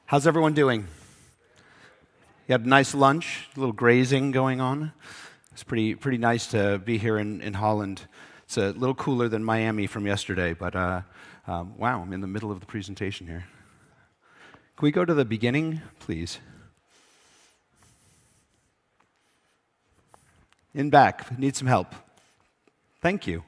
How's everyone doing? You had a nice lunch, a little grazing going on. It's pretty nice to be here in Holland. It's a little cooler than Miami from yesterday, but wow, I'm in the middle of the presentation here. Can we go to the beginning, please? In back, need some help. Thank you.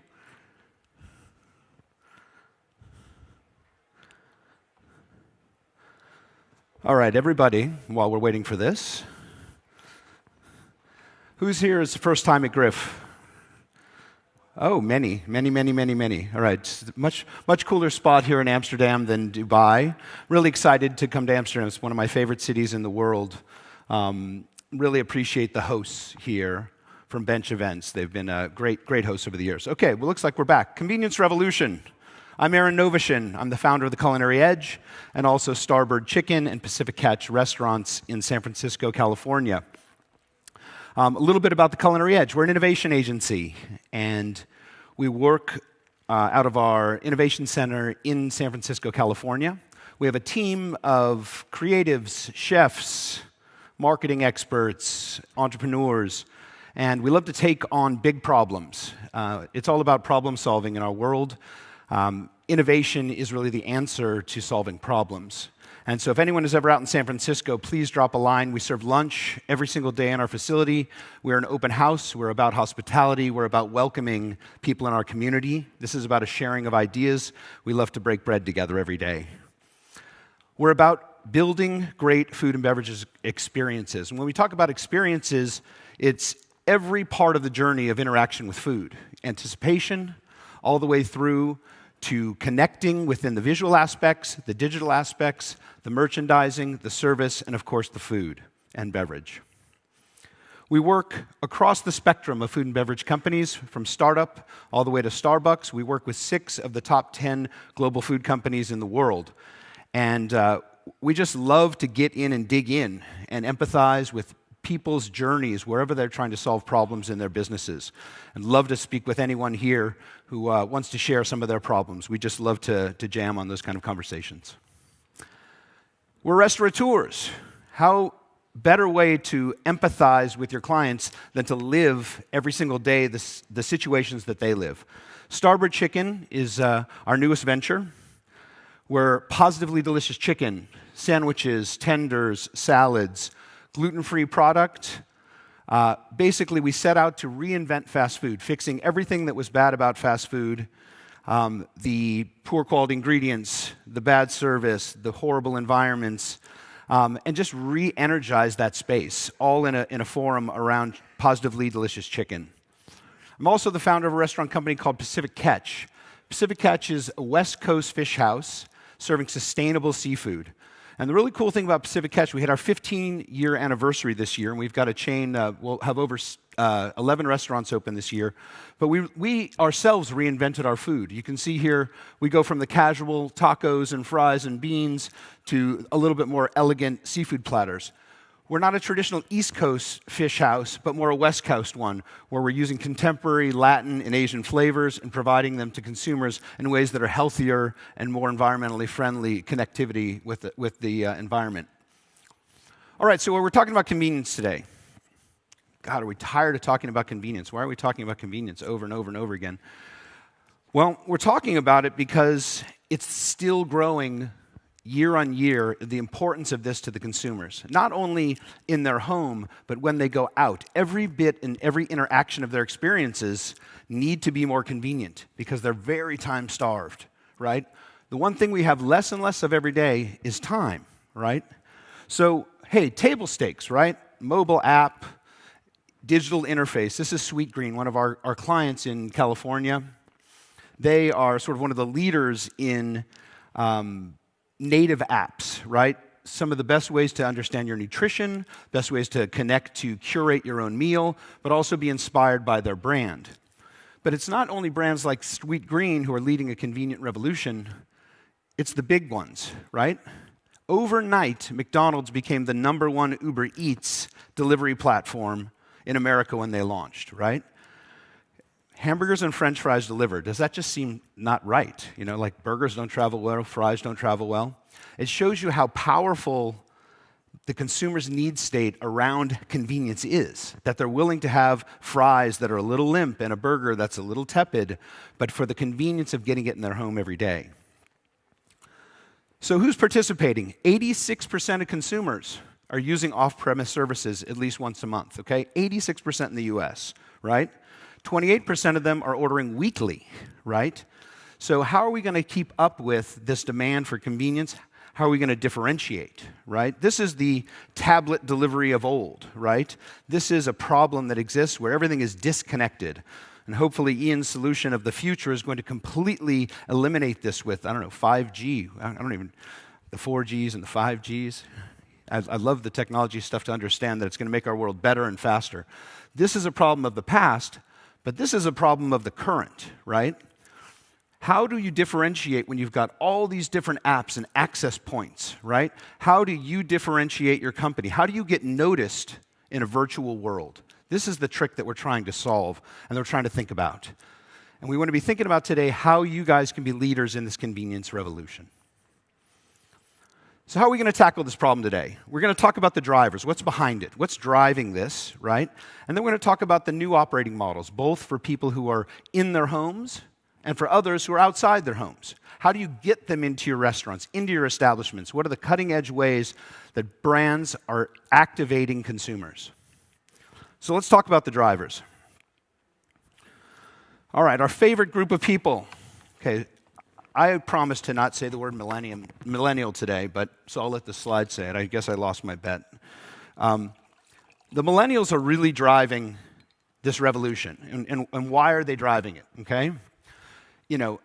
All right, everybody, while we're waiting for this, who's here is the first time at Griff? Oh, many. All right, much cooler spot here in Amsterdam than Dubai. Really excited to come to Amsterdam. It's one of my favorite cities in the world. Really appreciate the hosts here from Bench Events. They've been great hosts over the years. Okay, well, looks like we're back. Convenience Revolution. I'm Noveshen. I'm the founder of the Culinary Edge and also Starbird Chicken and Pacific Catch restaurants in San Francisco, California. A little bit about the Culinary Edge. We're an innovation agency, and we work out of our innovation center in San Francisco, California. We have a team of creatives, chefs, marketing experts, entrepreneurs, and we love to take on big problems. It's all about problem solving in our world. Innovation is really the answer to solving problems. And so if anyone is ever out in San Francisco, please drop a line. We serve lunch every single day in our facility. We're an open house. We're about hospitality. We're about welcoming people in our community. This is about a sharing of ideas. We love to break bread together every day. We're about building great food and beverages experiences. And when we talk about experiences, it's every part of the journey of interaction with food. Anticipation, all the way through to connecting within the visual aspects, the digital aspects, the merchandising, the service, and of course the food and beverage. We work across the spectrum of food and beverage companies, from startup all the way to Starbucks. We work with 6 of the top 10 global food companies in the world. And we just love to get in and dig in and empathize with people's journeys wherever they're trying to solve problems in their businesses. And love to speak with anyone here who wants to share some of their problems. We just love to jam on those kind of conversations. We're restaurateurs. How better way to empathize with your clients than to live every single day the situations that they live. Starbird Chicken is our newest venture. We're positively delicious chicken, sandwiches, tenders, salads, gluten-free product. Basically, we set out to reinvent fast food, fixing everything that was bad about fast food, the poor quality ingredients, the bad service, the horrible environments, and just re-energize that space, all in a forum around positively delicious chicken. I'm also the founder of a restaurant company called Pacific Catch. Pacific Catch is a West Coast fish house serving sustainable seafood. And the really cool thing about Pacific Catch, we had our 15-year anniversary this year, and we've got a chain, we'll have over 11 restaurants open this year. But we ourselves reinvented our food. You can see here, we go from the casual tacos and fries and beans to a little bit more elegant seafood platters. We're not a traditional East Coast fish house, but more a West Coast one, where we're using contemporary Latin and Asian flavors and providing them to consumers in ways that are healthier and more environmentally friendly connectivity with the environment. All right, so we're talking about convenience today. God, are we tired of talking about convenience? Why are we talking about convenience over and over and over again? Well, we're talking about it because it's still growing year on year, the importance of this to the consumers, not only in their home, but when they go out. Every bit and every interaction of their experiences need to be more convenient because they're very time-starved, right? The one thing we have less and less of every day is time, right? So, hey, table stakes, right? Mobile app, digital interface. This is Sweetgreen, one of our clients in California. They are sort of one of the leaders in native apps, right? Some of the best ways to understand your nutrition, best ways to connect to curate your own meal, but also be inspired by their brand. But it's not only brands like Sweetgreen who are leading a convenient revolution, it's the big ones, right? Overnight, McDonald's became the #1 Uber Eats delivery platform in America when they launched, right? Hamburgers and French fries delivered. Does that just seem not right? You know, like burgers don't travel well, fries don't travel well. It shows you how powerful the consumer's need state around convenience is, that they're willing to have fries that are a little limp and a burger that's a little tepid, but for the convenience of getting it in their home every day. So who's participating? 86% of consumers are using off-premise services at least once a month, okay? 86% in the US, right? 28% of them are ordering weekly, right? So how are we going to keep up with this demand for convenience? How are we going to differentiate, right? This is the tablet delivery of old, right? This is a problem that exists where everything is disconnected. And hopefully Ian's solution of the future is going to completely eliminate this with, 5G. The 4Gs and the 5Gs. I love the technology stuff to understand that it's going to make our world better and faster. This is a problem of the past, but this is a problem of the current, right? How do you differentiate when you've got all these different apps and access points, right? How do you differentiate your company? How do you get noticed in a virtual world? This is the trick that we're trying to solve and that we're trying to think about. And we want to be thinking about today how you guys can be leaders in this convenience revolution. So how are we going to tackle this problem today? We're going to talk about the drivers, what's behind it, what's driving this, right? And then we're going to talk about the new operating models, both for people who are in their homes and for others who are outside their homes. How do you get them into your restaurants, into your establishments? What are the cutting-edge ways that brands are activating consumers? So let's talk about the drivers. All right, our favorite group of people. Okay, I promised to not say the word millennial today, but so I'll let the slide say it. I guess I lost my bet. The millennials are really driving this revolution. And why are they driving it, okay? You know,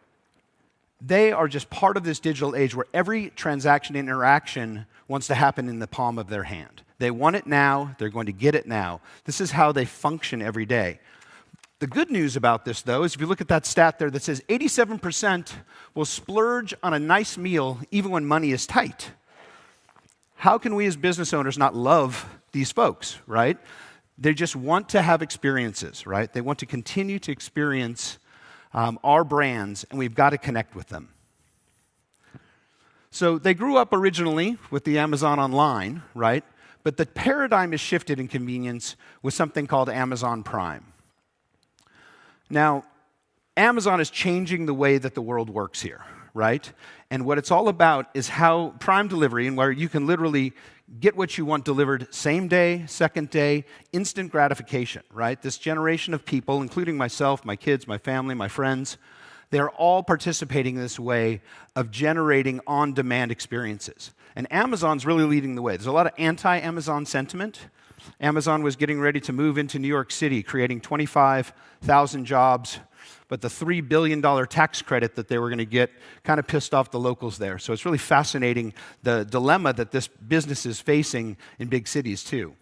they are just part of this digital age where every transaction interaction wants to happen in the palm of their hand. They want it now. They're going to get it now. This is how they function every day. The good news about this, though, is if you look at that stat there that says 87% will splurge on a nice meal even when money is tight. How can we as business owners not love these folks, right? They just want to have experiences, right? They want to continue to experience our brands, and we've got to connect with them. So they grew up originally with the Amazon online, right? But the paradigm has shifted in convenience with something called Amazon Prime. Now, Amazon is changing the way that the world works here, right? And what it's all about is how Prime delivery, and where you can literally get what you want delivered same day, second day, instant gratification, right? This generation of people, including myself, my kids, my family, my friends, they're all participating in this way of generating on-demand experiences. And Amazon's really leading the way. There's a lot of anti-Amazon sentiment. Amazon was getting ready to move into New York City, creating 25,000 jobs, but the $3 billion tax credit that they were going to get kind of pissed off the locals there. So it's really fascinating, the dilemma that this business is facing in big cities too.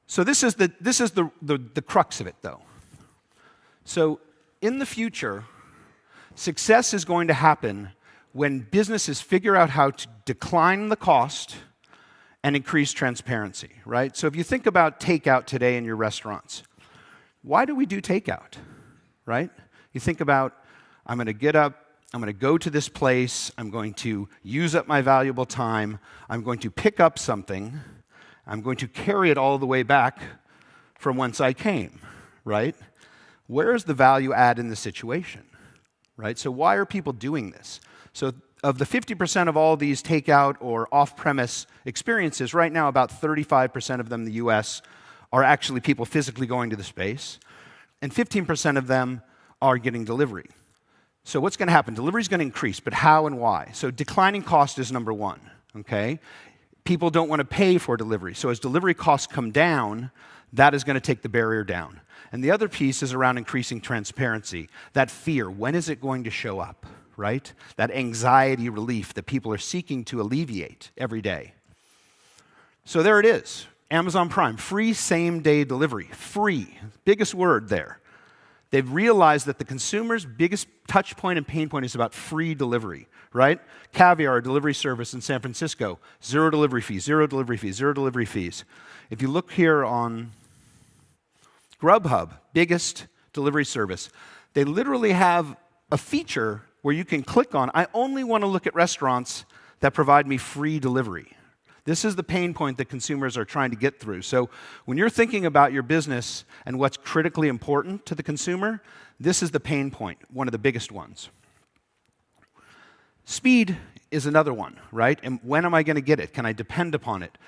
So this is the crux of it, though. So in the future, success is going to happen when businesses figure out how to decline the cost and increase transparency, right? So if you think about takeout today in your restaurants, why do we do takeout, right? You think about, I'm going to get up, I'm going to go to this place, I'm going to use up my valuable time, I'm going to pick up something, I'm going to carry it all the way back from whence I came, right? Where is the value add in the situation, right? So why are people doing this? So of the 50% of all these takeout or off-premise experiences, right now about 35% of them in the US are actually people physically going to the space, and 15% of them are getting delivery. So what's going to happen? Delivery is going to increase, but how and why? So declining cost is number one, okay? People don't want to pay for delivery. So as delivery costs come down, that is going to take the barrier down. And the other piece is around increasing transparency, that fear. When is it going to show up, right? That anxiety relief that people are seeking to alleviate every day. So there it is, Amazon Prime, free same-day delivery, free, biggest word there. They've realized that the consumer's biggest touch point and pain point is about free delivery, right? Caviar, a delivery service in San Francisco, zero delivery fees, zero delivery fees, zero delivery fees. If you look here on Grubhub, biggest delivery service. They literally have a feature where you can click on, I only want to look at restaurants that provide me free delivery. This is the pain point that consumers are trying to get through. So when you're thinking about your business and what's critically important to the consumer, this is the pain point, one of the biggest ones. Speed is another one, right? And when am I going to get it? Can I depend upon it?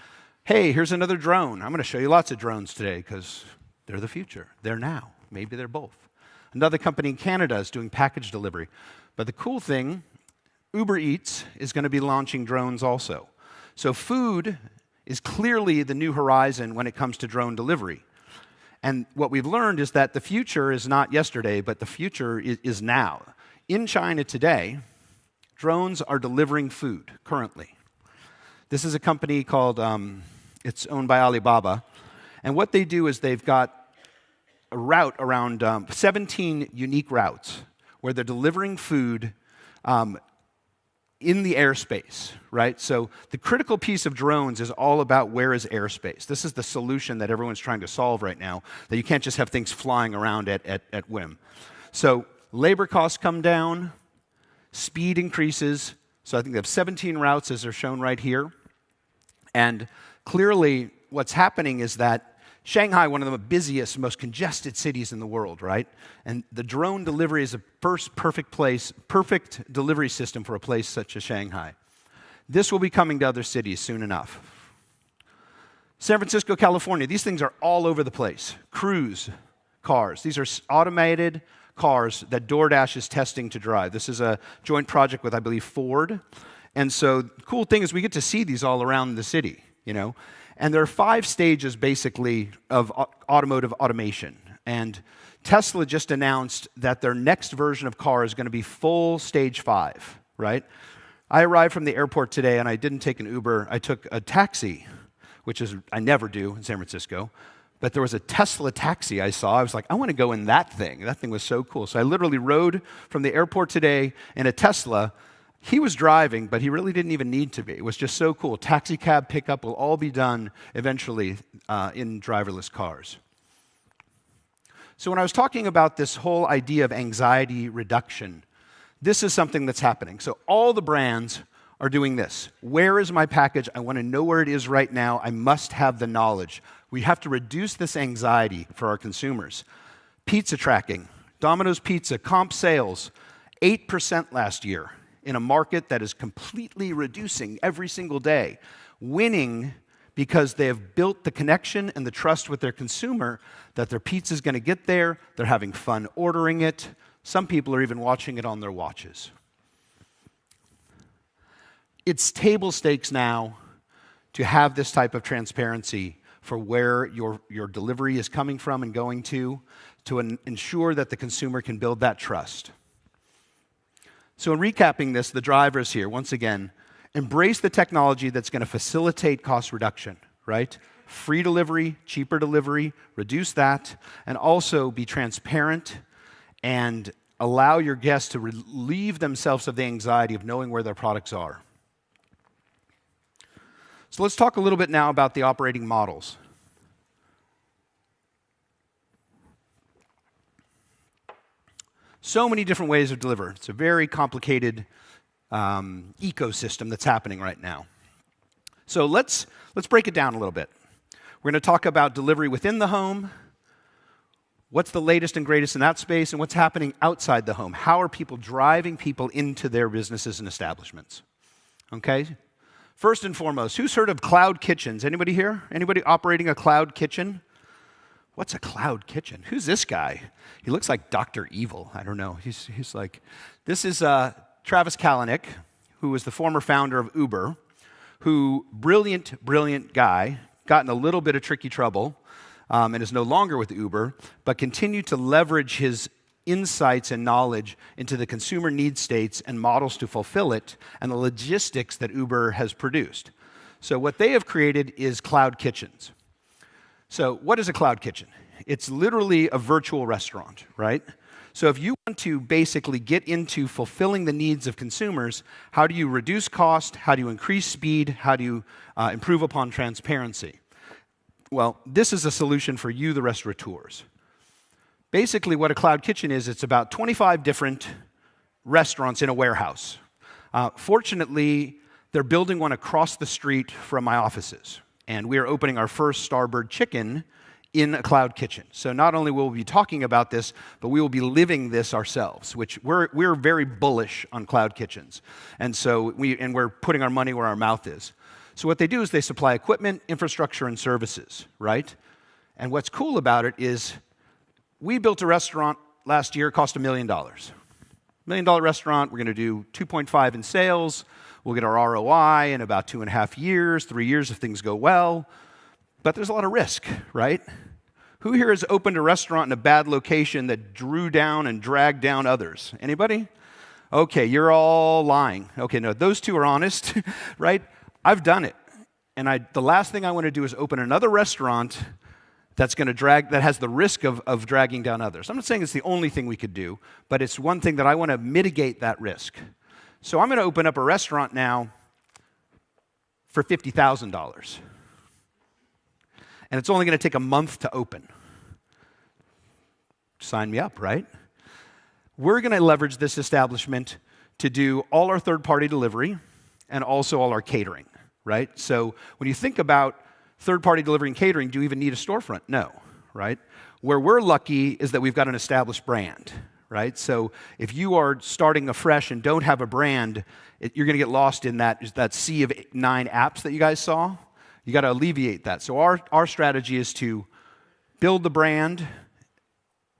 Hey, here's another drone. I'm going to show you lots of drones today because they're the future. They're now. Maybe they're both. Another company in Canada is doing package delivery. But the cool thing, Uber Eats is going to be launching drones also. So food is clearly the new horizon when it comes to drone delivery. And what we've learned is that the future is not yesterday, but the future is now. In China today, drones are delivering food currently. This is a company called, it's owned by Alibaba. And what they do is they've got a route around 17 unique routes where they're delivering food in the airspace, right? So the critical piece of drones is all about where is airspace. This is the solution that everyone's trying to solve right now, that you can't just have things flying around at whim. So labor costs come down, speed increases. So I think they have 17 routes as they're shown right here. And clearly what's happening is that Shanghai, one of the busiest, most congested cities in the world, right? And the drone delivery is a first perfect delivery system for a place such as Shanghai. This will be coming to other cities soon enough. San Francisco, California, these things are all over the place. Cruise cars. These are automated cars that DoorDash is testing to drive. This is a joint project with, I believe, Ford. And so the cool thing is we get to see these all around the city, you know. And there are 5 stages, basically, of automotive automation. And Tesla just announced that their next version of car is going to be full stage 5, right? I arrived from the airport today, and I didn't take an Uber. I took a taxi, which is I never do in San Francisco. But there was a Tesla taxi I saw. I was like, I want to go in that thing. That thing was so cool. So I literally rode from the airport today in a Tesla. He was driving, but he really didn't even need to be. It was just so cool. Taxi cab pickup will all be done eventually in driverless cars. So when I was talking about this whole idea of anxiety reduction, this is something that's happening. So all the brands are doing this. Where is my package? I want to know where it is right now. I must have the knowledge. We have to reduce this anxiety for our consumers. Pizza tracking. Domino's Pizza, comp sales, 8% last year. In a market that is completely reducing every single day, winning because they have built the connection and the trust with their consumer that their pizza is going to get there, they're having fun ordering it. Some people are even watching it on their watches. It's table stakes now to have this type of transparency for where your delivery is coming from and going to ensure that the consumer can build that trust. So in recapping this, the drivers here, once again, embrace the technology that's going to facilitate cost reduction, right? Free delivery, cheaper delivery, reduce that, and also be transparent and allow your guests to relieve themselves of the anxiety of knowing where their products are. So let's talk a little bit now about the operating models. So many different ways of deliver. It's a very complicated ecosystem that's happening right now. So let's break it down a little bit. We're going to talk about delivery within the home, what's the latest and greatest in that space, and what's happening outside the home. How are people driving people into their businesses and establishments? Okay? First and foremost, who's heard of cloud kitchens? Anybody here? Anybody operating a cloud kitchen? What's a cloud kitchen? Who's this guy? He looks like Dr. Evil. I don't know. He's like, this is Travis Kalanick, who was the former founder of Uber, who, brilliant guy, got in a little bit of tricky trouble and is no longer with Uber, but continued to leverage his insights and knowledge into the consumer need states and models to fulfill it and the logistics that Uber has produced. So what they have created is cloud kitchens. So what is a cloud kitchen? It's literally a virtual restaurant, right? So if you want to basically get into fulfilling the needs of consumers, how do you reduce cost? How do you increase speed? How do you improve upon transparency? Well, this is a solution for you, the restaurateurs. Basically, what a cloud kitchen is, it's about 25 different restaurants in a warehouse. Fortunately, they're building one across the street from my offices, and we are opening our first Starbird Chicken in a cloud kitchen. So not only will we be talking about this, but we will be living this ourselves, which we're very bullish on cloud kitchens. And so we're putting our money where our mouth is. So what they do is they supply equipment, infrastructure, and services, right? And what's cool about it is we built a restaurant last year, cost $1 million. $1 million restaurant, we're going to do 2.5 in sales. We'll get our ROI in about 2.5 years, 3 years if things go well. But there's a lot of risk, right? Who here has opened a restaurant in a bad location that drew down and dragged down others? Anybody? Okay, you're all lying. Okay, no, those two are honest, right? I've done it. And the last thing I want to do is open another restaurant that's going to that has the risk of dragging down others. I'm not saying it's the only thing we could do, but it's one thing that I want to mitigate that risk. So I'm going to open up a restaurant now for $50,000. And it's only going to take a month to open. Sign me up, right? We're going to leverage this establishment to do all our third-party delivery and also all our catering, right? So when you think about third-party delivery and catering, do you even need a storefront? No, right? Where we're lucky is that we've got an established brand, right? So if you are starting afresh and don't have a brand, you're going to get lost in that sea of 9 apps that you guys saw. You got to alleviate that. So our strategy is to build the brand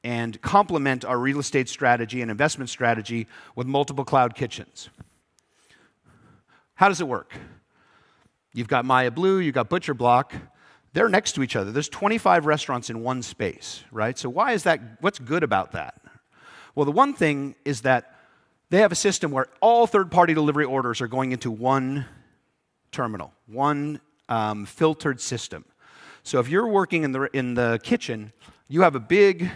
and complement our real estate strategy and investment strategy with multiple cloud kitchens. How does it work? You've got Maya Blue, you've got Butcher Block. They're next to each other. There's 25 restaurants in one space, right? So why is that? What's good about that? Well, the one thing is that they have a system where all third-party delivery orders are going into one terminal, one filtered system. So if you're working in the kitchen, you have a big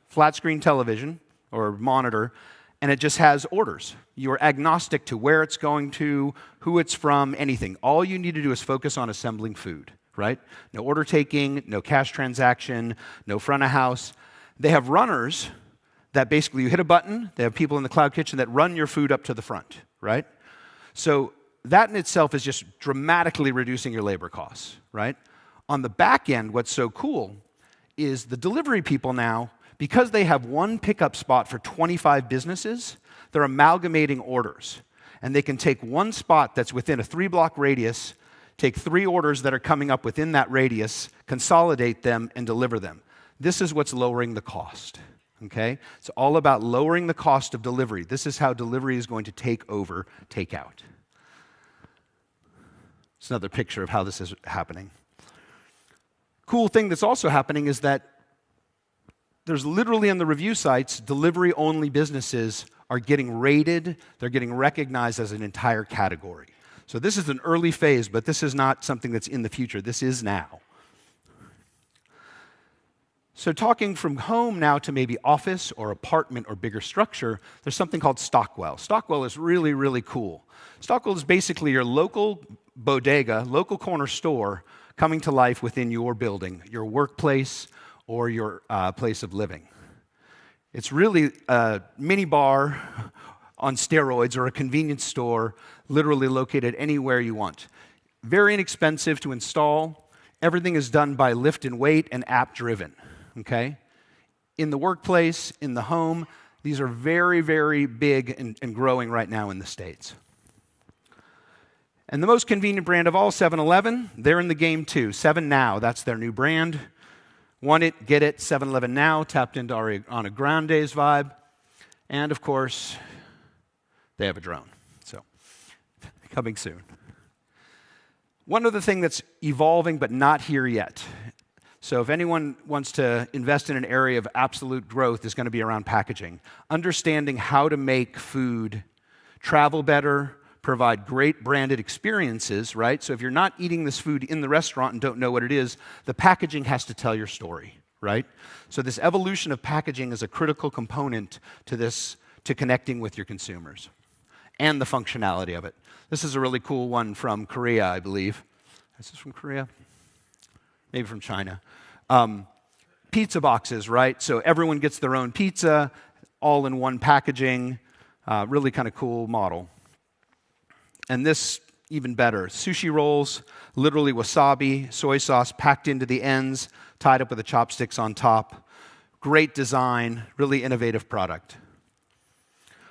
flat-screen television or monitor, and it just has orders. You're agnostic to where it's going to, who it's from, anything. All you need to do is focus on assembling food, right? No order taking, no cash transaction, no front of house. They have runners that basically you hit a button. They have people in the cloud kitchen that run your food up to the front, right? So that in itself is just dramatically reducing your labor costs, right? On the back end, what's so cool is the delivery people now, because they have one pickup spot for 25 businesses, they're amalgamating orders. And they can take one spot that's within a 3-block radius, take 3 orders that are coming up within that radius, consolidate them, and deliver them. This is what's lowering the cost, okay? It's all about lowering the cost of delivery. This is how delivery is going to take over takeout. It's another picture of how this is happening. Cool thing that's also happening is that there's literally on the review sites, delivery-only businesses are getting rated, they're getting recognized as an entire category. So this is an early phase, but this is not something that's in the future. This is now. So talking from home now to maybe office or apartment or bigger structure, there's something called Stockwell. Stockwell is really, really cool. Stockwell is basically your local bodega, local corner store coming to life within your building, your workplace, or your place of living. It's really a mini bar on steroids or a convenience store literally located anywhere you want. Very inexpensive to install. Everything is done by lift and weight and app driven, okay? In the workplace, in the home, these are very, very big and growing right now in the States. And the most convenient brand of all, 7-Eleven, they're in the game too. 7 Now, that's their new brand. Want it, get it, 7-Eleven Now, tapped into Ariana Grande's vibe. And of course, they have a drone. So, coming soon. One other thing that's evolving but not here yet. So if anyone wants to invest in an area of absolute growth, is going to be around packaging. Understanding how to make food travel better, provide great branded experiences, right? So if you're not eating this food in the restaurant and don't know what it is, the packaging has to tell your story, right? So this evolution of packaging is a critical component to connecting with your consumers and the functionality of it. This is a really cool one from Korea, I believe. Is this from Korea? Maybe from China. Pizza boxes, right? So everyone gets their own pizza, all in one packaging. Really kind of cool model. And this, even better. Sushi rolls, literally wasabi, soy sauce packed into the ends, tied up with the chopsticks on top. Great design, really innovative product.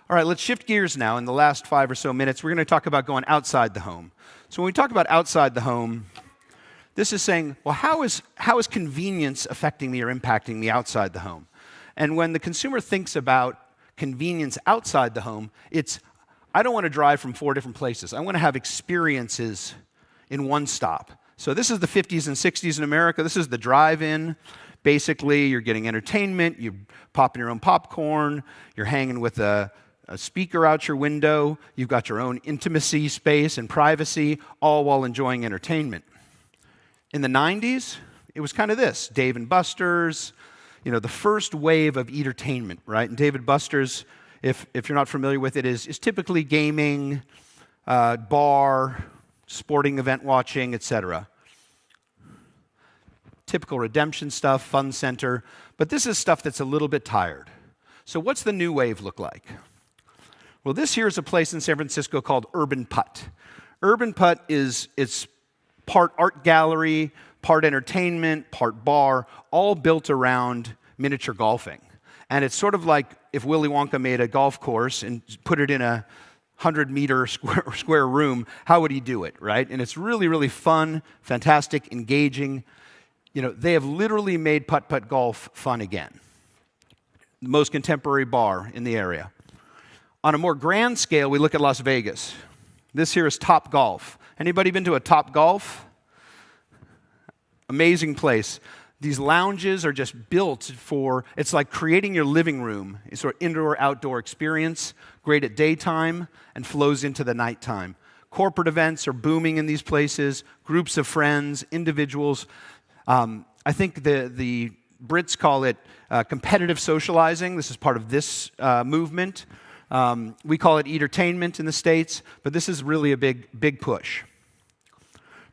All right, let's shift gears now. In the last 5 or so minutes, we're going to talk about going outside the home. So when we talk about outside the home, this is saying, well, how is convenience affecting me or impacting me outside the home? And when the consumer thinks about convenience outside the home, it's, I don't want to drive from 4 different places. I want to have experiences in one stop. So this is the 50s and 60s in America. This is the drive-in. Basically, you're getting entertainment, you're popping your own popcorn, you're hanging with a speaker out your window, you've got your own intimacy space and privacy, all while enjoying entertainment. In the 90s, it was kind of this, Dave & Buster's, the first wave of eatertainment, right? And Dave & Buster's, if you're not familiar with it, is typically gaming, bar, sporting event watching, etc. Typical redemption stuff, fun center, but this is stuff that's a little bit tired. So what's the new wave look like? Well, this here is a place in San Francisco called Urban Putt. Urban Putt it's part art gallery, part entertainment, part bar, all built around miniature golfing. And it's sort of like if Willy Wonka made a golf course and put it in a 100-meter square room, how would he do it, right? And it's really, really fun, fantastic, engaging. They have literally made putt-putt golf fun again. The most contemporary bar in the area. On a more grand scale, we look at Las Vegas. This here is Top Golf. Anybody been to a Top Golf? Amazing place. These lounges are just built for, it's like creating your living room. It's sort of indoor-outdoor experience, great at daytime, and flows into the nighttime. Corporate events are booming in these places, groups of friends, individuals. I think the Brits call it competitive socializing. This is part of this movement. We call it eatertainment in the States, but this is really a big push.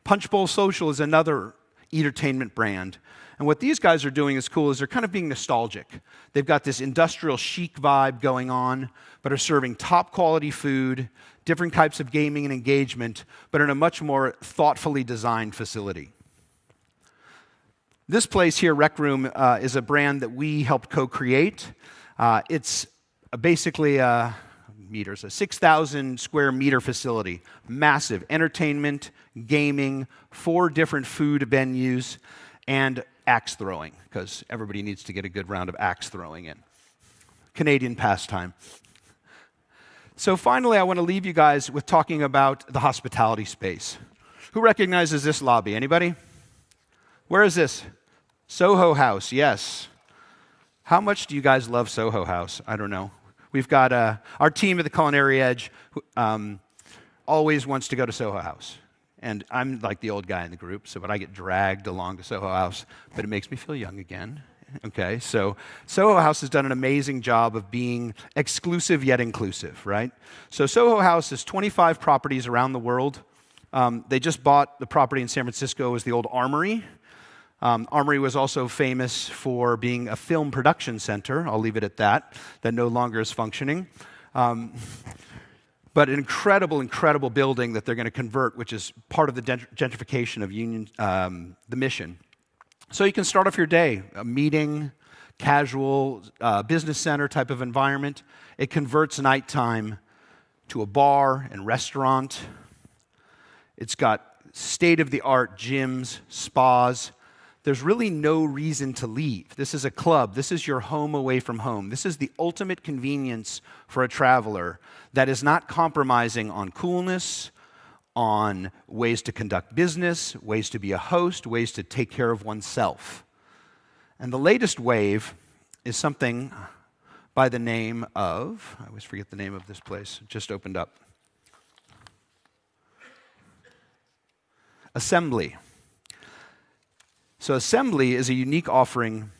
Punch Bowl Social is another eatertainment brand. And what these guys are doing is cool, is they're kind of being nostalgic. They've got this industrial chic vibe going on, but are serving top quality food, different types of gaming and engagement, but in a much more thoughtfully designed facility. This place here, Rec Room, is a brand that we helped co-create. It's basically a 6,000 square meter facility. Massive entertainment, gaming, 4 different food venues, and axe throwing, because everybody needs to get a good round of axe throwing in. Canadian pastime. So finally, I want to leave you guys with talking about the hospitality space. Who recognizes this lobby? Anybody? Where is this? Soho House, yes. How much do you guys love Soho House? I don't know. We've got our team at the Culinary Edge who, always wants to go to Soho House. And I'm like the old guy in the group, but I get dragged along to Soho House, but it makes me feel young again. Okay, so Soho House has done an amazing job of being exclusive yet inclusive, right? So Soho House has 25 properties around the world. They just bought the property in San Francisco. It was the old Armory. Armory was also famous for being a film production center. I'll leave it at that no longer is functioning. But an incredible, incredible building that they're going to convert, which is part of the gentrification of the Mission. So you can start off your day, a meeting, casual, business center type of environment. It converts nighttime to a bar and restaurant. It's got state-of-the-art gyms, spas. There's really no reason to leave. This is a club. This is your home away from home. This is the ultimate convenience for a traveler that is not compromising on coolness, on ways to conduct business, ways to be a host, ways to take care of oneself. And the latest wave is something by the name of, I always forget the name of this place, it just opened up. Assembly. So Assembly is a unique offering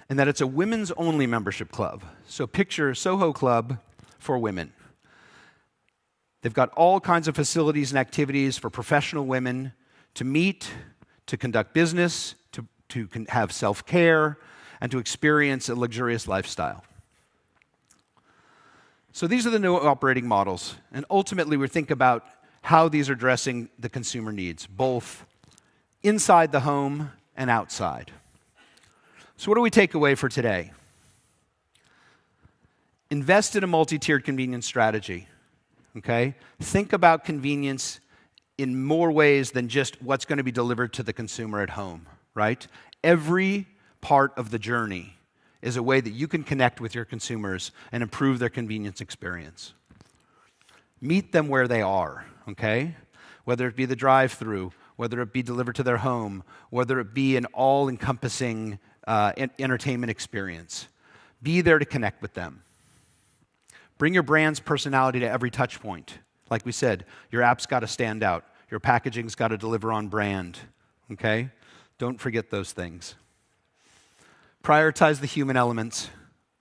in that it's a women's only membership club. So picture Soho Club for women. They've got all kinds of facilities and activities for professional women to meet, to conduct business, to have self-care, and to experience a luxurious lifestyle. So these are the new operating models, and ultimately we think about how these are addressing the consumer needs, both inside the home and outside. So what do we take away for today? Invest in a multi-tiered convenience strategy, okay? Think about convenience in more ways than just what's going to be delivered to the consumer at home, right? Every part of the journey is a way that you can connect with your consumers and improve their convenience experience. Meet them where they are, okay? Whether it be the drive-through, whether it be delivered to their home, whether it be an all-encompassing entertainment experience. Be there to connect with them. Bring your brand's personality to every touch point. Like we said, your app's got to stand out. Your packaging's got to deliver on brand, okay? Don't forget those things. Prioritize the human elements.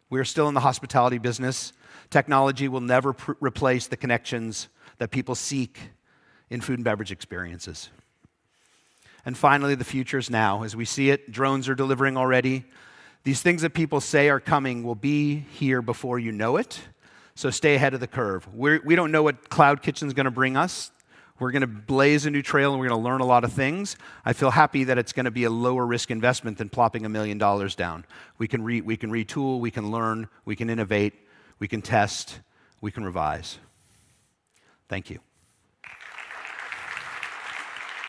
We're still in the hospitality business. Technology will never replace the connections that people seek in food and beverage experiences. And finally, the future is now. As we see it, drones are delivering already. These things that people say are coming will be here before you know it. So stay ahead of the curve. We don't know what Cloud Kitchen is going to bring us. We're going to blaze a new trail and we're going to learn a lot of things. I feel happy that it's going to be a lower risk investment than plopping $1 million down. We can retool, we can learn, we can innovate, we can test, we can revise. Thank you.